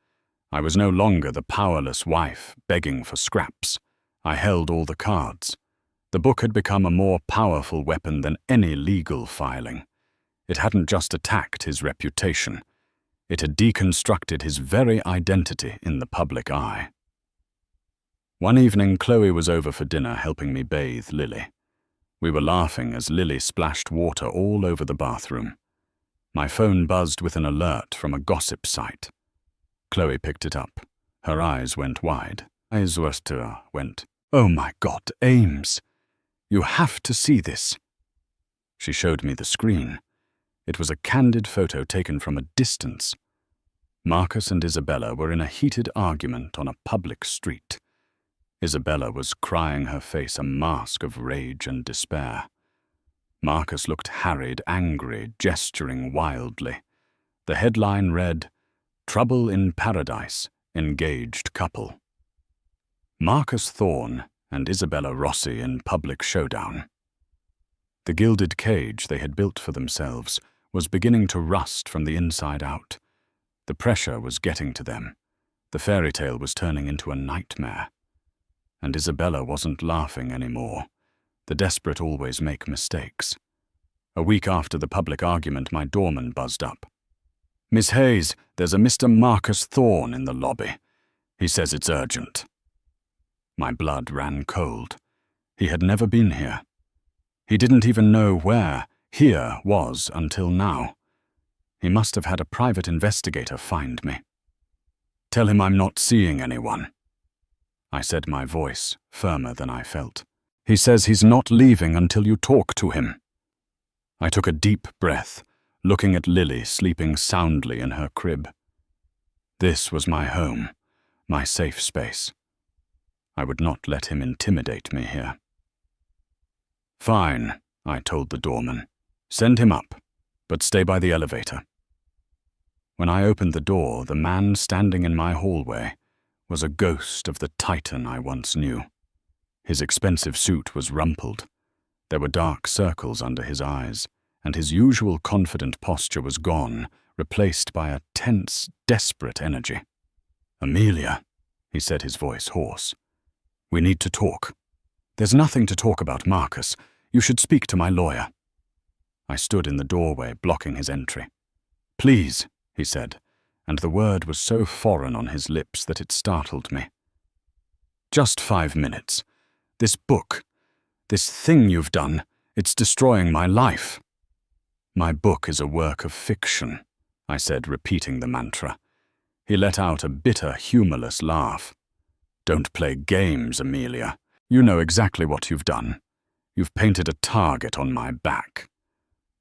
I was no longer the powerless wife begging for scraps. I held all the cards. The book had become a more powerful weapon than any legal filing. It hadn't just attacked his reputation. It had deconstructed his very identity in the public eye. One evening, Chloe was over for dinner helping me bathe Lily. We were laughing as Lily splashed water all over the bathroom. My phone buzzed with an alert from a gossip site. Chloe picked it up. Her eyes went wide. Eiswerster went, "Oh my God, Ames! You have to see this." She showed me the screen. It was a candid photo taken from a distance. Marcus and Isabella were in a heated argument on a public street. Isabella was crying her face a mask of rage and despair. Marcus looked harried, angry, gesturing wildly. The headline read, "Trouble in Paradise, Engaged Couple." Marcus Thorne and Isabella Rossi in public showdown. The gilded cage they had built for themselves was beginning to rust from the inside out. The pressure was getting to them. The fairy tale was turning into a nightmare. And Isabella wasn't laughing anymore. The desperate always make mistakes. A week after the public argument, my doorman buzzed up. "Miss Hayes, there's a Mr. Marcus Thorne in the lobby. He says it's urgent." My blood ran cold. He had never been here. He didn't even know where "here" was until now. He must have had a private investigator find me. "Tell him I'm not seeing anyone," I said, my voice firmer than I felt. "He says he's not leaving until you talk to him." I took a deep breath, looking at Lily sleeping soundly in her crib. This was my home, my safe space. I would not let him intimidate me here. "Fine," I told the doorman. "Send him up, but stay by the elevator." When I opened the door, the man standing in my hallway was a ghost of the Titan I once knew. His expensive suit was rumpled. There were dark circles under his eyes, and his usual confident posture was gone, replaced by a tense, desperate energy. "Amelia," he said, his voice hoarse. "We need to talk." "There's nothing to talk about, Marcus. You should speak to my lawyer." I stood in the doorway, blocking his entry. "Please," he said, and the word was so foreign on his lips that it startled me. "Just 5 minutes. This book, this thing you've done, it's destroying my life." "My book is a work of fiction," I said, repeating the mantra. He let out a bitter, humorless laugh. "Don't play games, Amelia. You know exactly what you've done. You've painted a target on my back.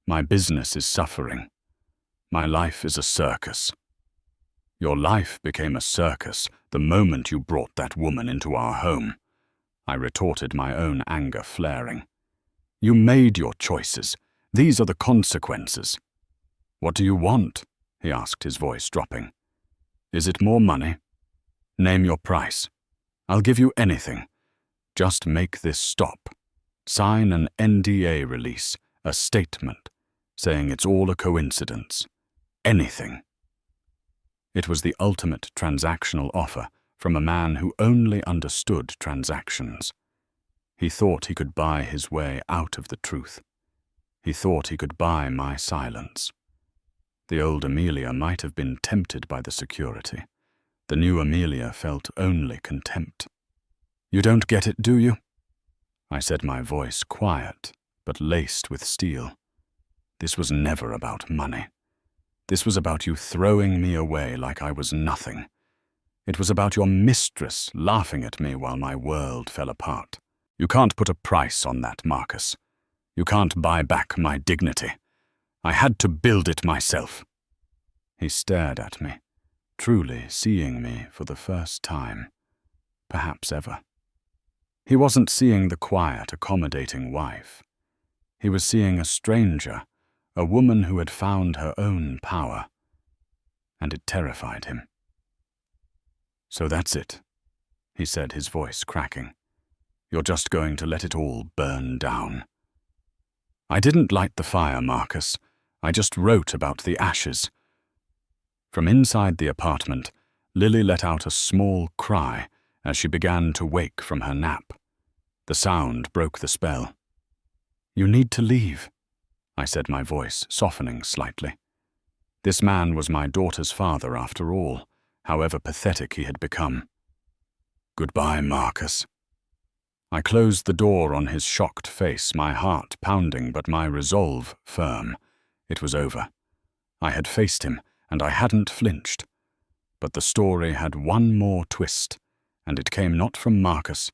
My business is suffering. My life is a circus." "Your life became a circus the moment you brought that woman into our home," I retorted, my own anger flaring. "You made your choices. These are the consequences." "What do you want?" he asked, his voice dropping. "Is it more money? Name your price. I'll give you anything. Just make this stop. Sign an NDA release, a statement, saying it's all a coincidence. Anything." It was the ultimate transactional offer from a man who only understood transactions. He thought he could buy his way out of the truth. He thought he could buy my silence. The old Amelia might have been tempted by the security. The new Amelia felt only contempt. "You don't get it, do you?" I said, my voice quiet, but laced with steel. "This was never about money. This was about you throwing me away like I was nothing. It was about your mistress laughing at me while my world fell apart. You can't put a price on that, Marcus. You can't buy back my dignity. I had to build it myself." He stared at me, truly seeing me for the first time, perhaps ever. He wasn't seeing the quiet, accommodating wife. He was seeing a stranger, a woman who had found her own power, and it terrified him. "So that's it," he said, his voice cracking. "You're just going to let it all burn down." "I didn't light the fire, Marcus. I just wrote about the ashes." From inside the apartment, Lily let out a small cry as she began to wake from her nap. The sound broke the spell. "You need to leave," I said, my voice softening slightly. This man was my daughter's father after all, however pathetic he had become. "Goodbye, Marcus." I closed the door on his shocked face, my heart pounding but my resolve firm. It was over. I had faced him, and I hadn't flinched. But the story had one more twist, and it came not from Marcus,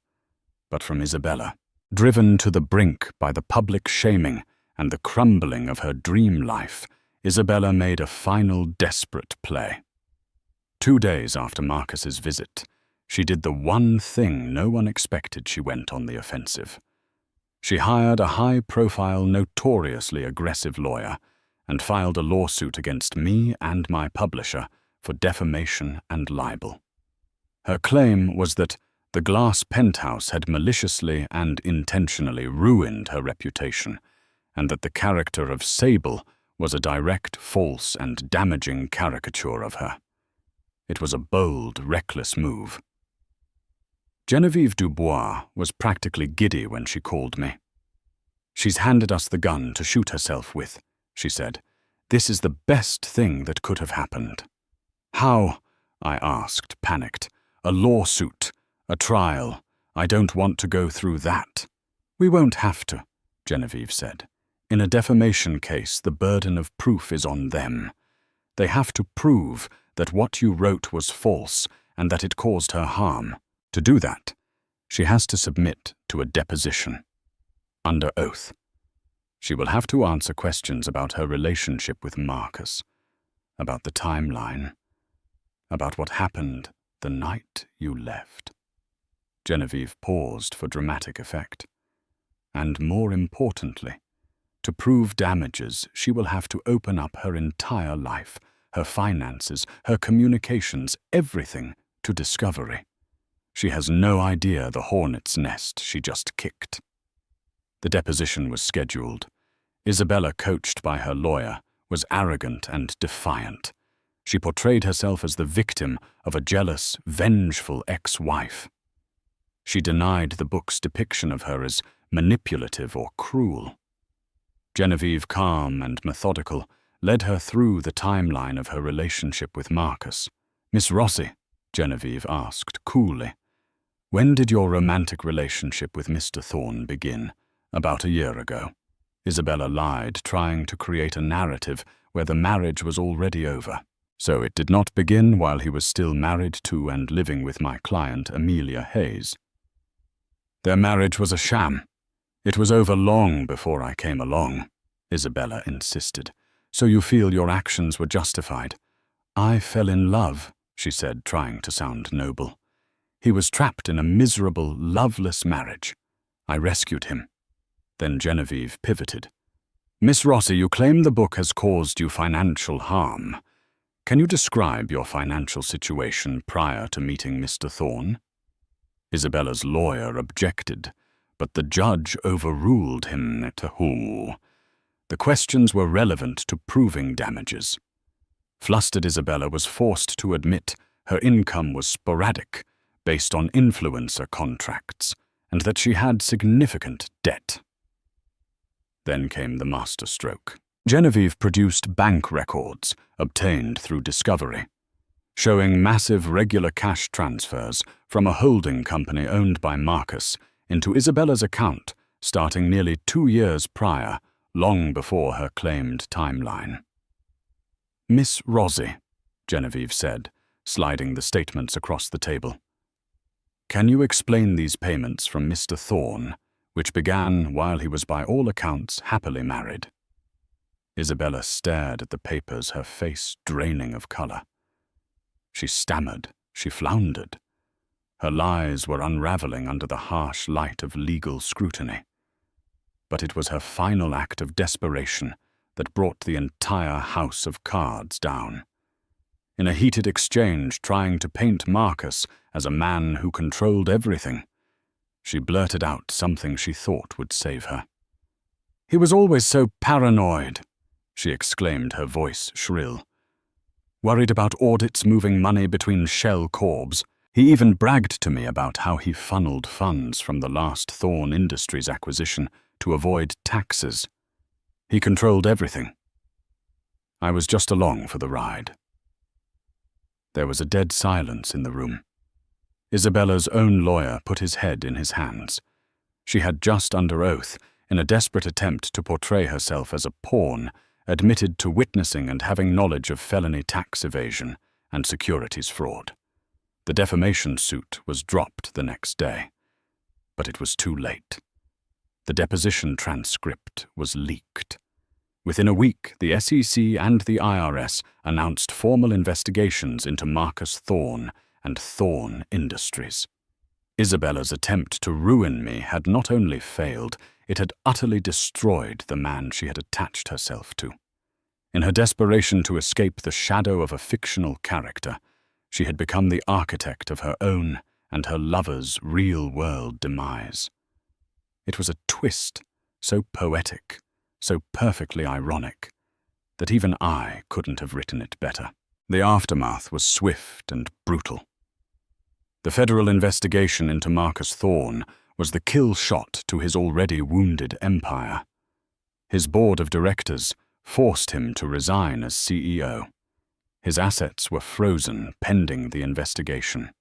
but from Isabella. Driven to the brink by the public shaming and the crumbling of her dream life, Isabella made a final desperate play. 2 days after Marcus's visit, she did the one thing no one expected. She went on the offensive. She hired a high-profile, notoriously aggressive lawyer and filed a lawsuit against me and my publisher for defamation and libel. Her claim was that the glass penthouse had maliciously and intentionally ruined her reputation, and that the character of Sable was a direct, false, and damaging caricature of her. It was a bold, reckless move. Genevieve Dubois was practically giddy when she called me. "She's handed us the gun to shoot herself with," she said. "This is the best thing that could have happened." "How?" I asked, panicked. "A lawsuit, a trial. I don't want to go through that." "We won't have to," Genevieve said. "In a defamation case, the burden of proof is on them. They have to prove that what you wrote was false and that it caused her harm. To do that, she has to submit to a deposition. Under oath. She will have to answer questions about her relationship with Marcus, about the timeline, about what happened the night you left." Genevieve paused for dramatic effect. "And more importantly, to prove damages, she will have to open up her entire life, her finances, her communications, everything to discovery. She has no idea the hornet's nest she just kicked." The deposition was scheduled. Isabella, coached by her lawyer, was arrogant and defiant. She portrayed herself as the victim of a jealous, vengeful ex-wife. She denied the book's depiction of her as manipulative or cruel. Genevieve, calm and methodical, led her through the timeline of her relationship with Marcus. "Miss Rossi," Genevieve asked coolly, "when did your romantic relationship with Mr. Thorne begin?" "About a year ago." Isabella lied, trying to create a narrative where the marriage was already over. "So it did not begin while he was still married to and living with my client, Amelia Hayes." "Their marriage was a sham. It was over long before I came along," Isabella insisted. "So you feel your actions were justified?" "I fell in love," she said, trying to sound noble. "He was trapped in a miserable, loveless marriage. I rescued him." Then Genevieve pivoted. "Miss Rossi, you claim the book has caused you financial harm. Can you describe your financial situation prior to meeting Mr. Thorne?" Isabella's lawyer objected, but the judge overruled him. The questions were relevant to proving damages. Flustered Isabella was forced to admit her income was sporadic, based on influencer contracts, and that she had significant debt. Then came the masterstroke. Genevieve produced bank records obtained through discovery, showing massive regular cash transfers from a holding company owned by Marcus into Isabella's account starting nearly 2 years prior, long before her claimed timeline. "Miss Rossi," Genevieve said, sliding the statements across the table. "Can you explain these payments from Mr. Thorne, which began while he was by all accounts happily married?" Isabella stared at the papers, her face draining of color. She stammered, she floundered. Her lies were unraveling under the harsh light of legal scrutiny. But it was her final act of desperation that brought the entire house of cards down. In a heated exchange trying to paint Marcus as a man who controlled everything, she blurted out something she thought would save her. "He was always so paranoid," she exclaimed, her voice shrill. "Worried about audits moving money between shell corps. He even bragged to me about how he funneled funds from the last Thorne Industries acquisition to avoid taxes. He controlled everything. I was just along for the ride." There was a dead silence in the room. Isabella's own lawyer put his head in his hands. She had just under oath, in a desperate attempt to portray herself as a pawn, admitted to witnessing and having knowledge of felony tax evasion and securities fraud. The defamation suit was dropped the next day, but it was too late. The deposition transcript was leaked. Within a week, the SEC and the IRS announced formal investigations into Marcus Thorne and Thorne Industries. Isabella's attempt to ruin me had not only failed, it had utterly destroyed the man she had attached herself to. In her desperation to escape the shadow of a fictional character, she had become the architect of her own and her lover's real-world demise. It was a twist, so poetic, so perfectly ironic, that even I couldn't have written it better. The aftermath was swift and brutal. The federal investigation into Marcus Thorne was the kill shot to his already wounded empire. His board of directors forced him to resign as CEO. His assets were frozen pending the investigation.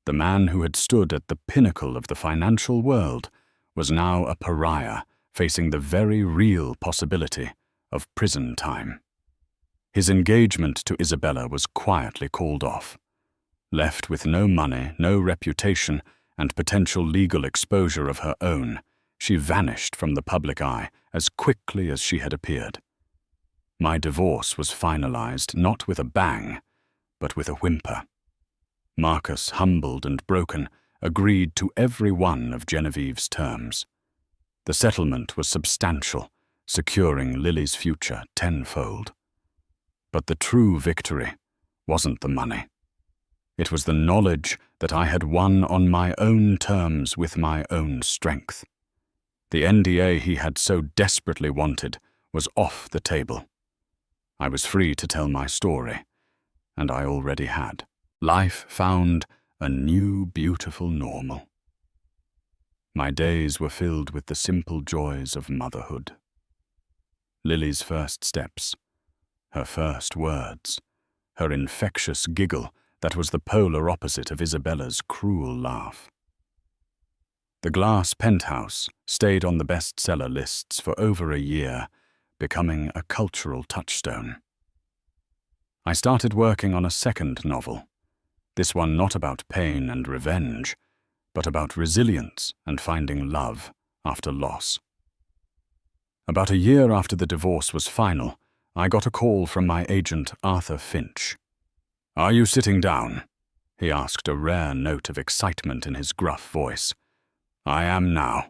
The man who had stood at the pinnacle of the financial world was now a pariah facing the very real possibility of prison time. His engagement to Isabella was quietly called off. Left with no money, no reputation, and potential legal exposure of her own, she vanished from the public eye as quickly as she had appeared. My divorce was finalized not with a bang, but with a whimper. Marcus, humbled and broken, agreed to every one of Genevieve's terms. The settlement was substantial, securing Lily's future tenfold. But the true victory wasn't the money. It was the knowledge that I had won on my own terms with my own strength. The NDA he had so desperately wanted was off the table. I was free to tell my story, and I already had. Life found a new, beautiful normal. My days were filled with the simple joys of motherhood. Lily's first steps, her first words, her infectious giggle that was the polar opposite of Isabella's cruel laugh. The glass penthouse stayed on the bestseller lists for over a year, becoming a cultural touchstone. I started working on a second novel, this one not about pain and revenge, but about resilience and finding love after loss. About a year after the divorce was final, I got a call from my agent Arthur Finch. "Are you sitting down?" he asked, a rare note of excitement in his gruff voice. "I am now.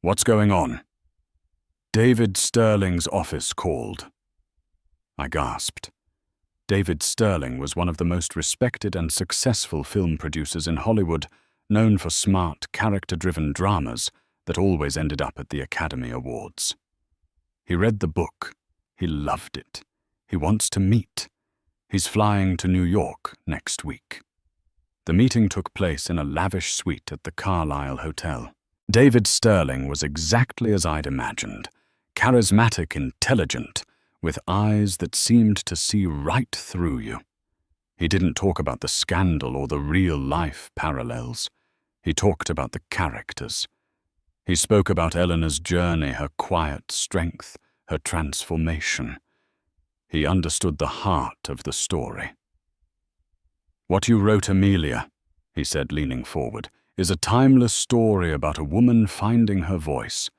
What's going on?" "David Sterling's office called." I gasped. David Sterling was one of the most respected and successful film producers in Hollywood, known for smart, character-driven dramas that always ended up at the Academy Awards. He read the book. He loved it. He wants to meet. He's flying to New York next week. The meeting took place in a lavish suite at the Carlisle Hotel. David Sterling was exactly as I'd imagined, charismatic, intelligent, with eyes that seemed to see right through you. He didn't talk about the scandal or the real-life parallels. He talked about the characters. He spoke about Eleanor's journey, her quiet strength, her transformation. He understood the heart of the story. "What you wrote, Amelia," he said, leaning forward, "is a timeless story about a woman finding her voice.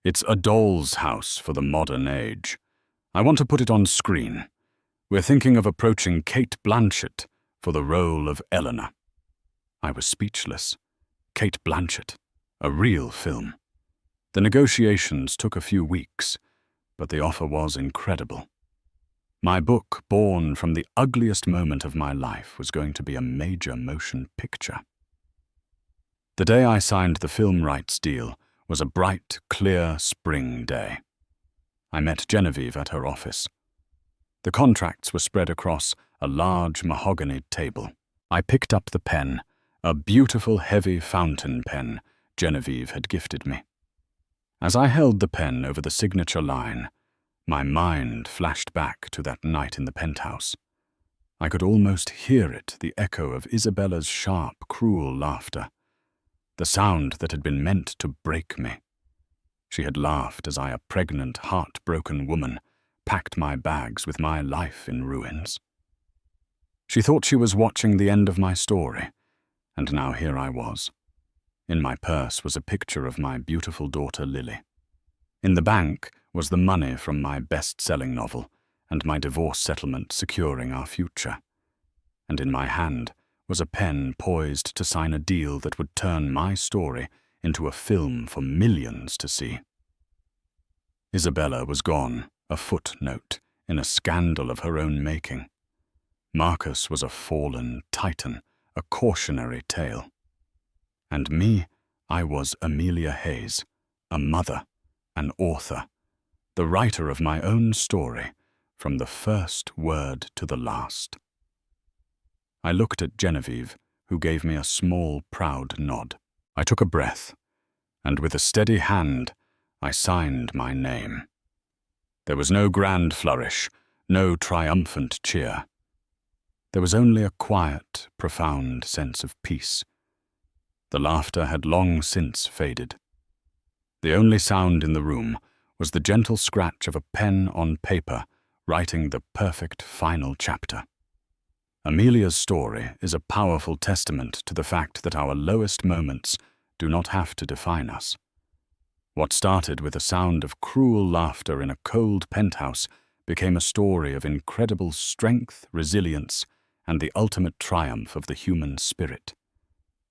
It's a doll's house for the modern age. I want to put it on screen. We're thinking of approaching Kate Blanchett for the role of Eleanor." I was speechless. Kate Blanchett, a real film. The negotiations took a few weeks, but the offer was incredible. My book, born from the ugliest moment of my life, was going to be a major motion picture. The day I signed the film rights deal was a bright, clear spring day. I met Genevieve at her office. The contracts were spread across a large mahogany table. I picked up the pen, a beautiful heavy fountain pen Genevieve had gifted me. As I held the pen over the signature line, my mind flashed back to that night in the penthouse. I could almost hear it, the echo of Isabella's sharp, cruel laughter, the sound that had been meant to break me. She had laughed as I, a pregnant, heartbroken woman, packed my bags with my life in ruins. She thought she was watching the end of my story, and now here I was. In my purse was a picture of my beautiful daughter Lily. In the bank was the money from my best-selling novel and my divorce settlement securing our future. And in my hand was a pen poised to sign a deal that would turn my story into a film for millions to see. Isabella was gone, a footnote in a scandal of her own making. Marcus was a fallen titan, a cautionary tale. And me, I was Amelia Hayes, a mother, an author, the writer of my own story, from the first word to the last. I looked at Genevieve, who gave me a small, proud nod. I took a breath. and with a steady hand, I signed my name. There was no grand flourish, no triumphant cheer. There was only a quiet, profound sense of peace. The laughter had long since faded. The only sound in the room was the gentle scratch of a pen on paper, writing the perfect final chapter. Amelia's story is a powerful testament to the fact that our lowest moments do not have to define us. What started with a sound of cruel laughter in a cold penthouse became a story of incredible strength, resilience, and the ultimate triumph of the human spirit.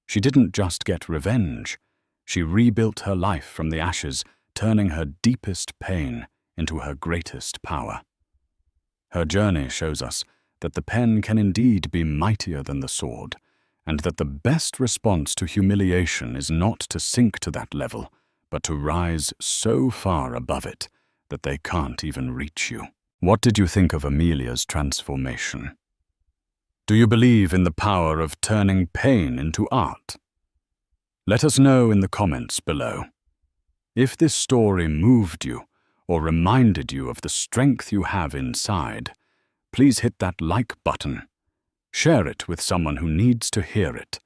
She didn't just get revenge, she rebuilt her life from the ashes, turning her deepest pain into her greatest power. Her journey shows us that the pen can indeed be mightier than the sword, and that the best response to humiliation is not to sink to that level, but to rise so far above it that they can't even reach you. What did you think of Amelia's transformation? Do you believe in the power of turning pain into art? Let us know in the comments below. If this story moved you or reminded you of the strength you have inside, please hit that like button, share it with someone who needs to hear it,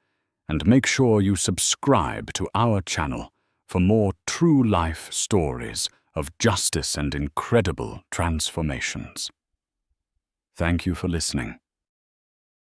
and make sure you subscribe to our channel for more true life stories of justice and incredible transformations. Thank you for listening.